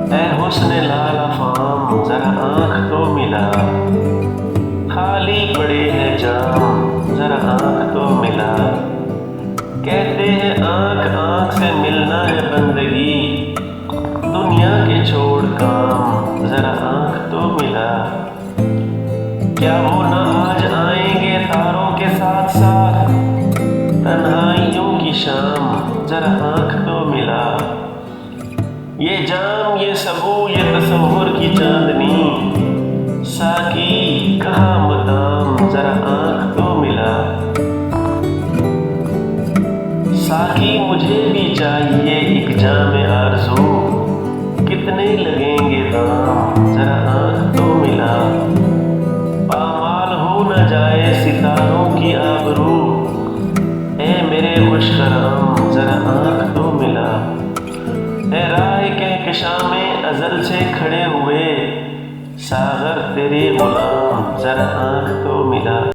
ऐ हुस्न लाल अफ़ाम जरा आँख तो मिला, खाली पड़े हैं जाम जरा आँख तो मिला। कहते हैं आँख आँख से मिलना है बंदगी, दुनिया के छोड़ काम जरा आँख तो मिला। क्या वो न आज आएंगे तारों के साथ साथ, तन्हाइयों की शाम जरा आँख तो मिला। ये जाम ये सबू ये तसव्वुर की चांदनी, साकी कहाँ मदाम जरा आँख तो मिला। साकी मुझे भी चाहिए एक जाम आरज़ू, कितने लगेंगे दाम जरा आँख तो मिला। पामाल हो न जाए सितारों की आबरू, ऐ मेरे खुशखराम जरा आँख तो मिला। ऐ राह कहकशां में अज़ल से खड़े हुए, सागर तेरे गुलाम जरा आँख तो मिला।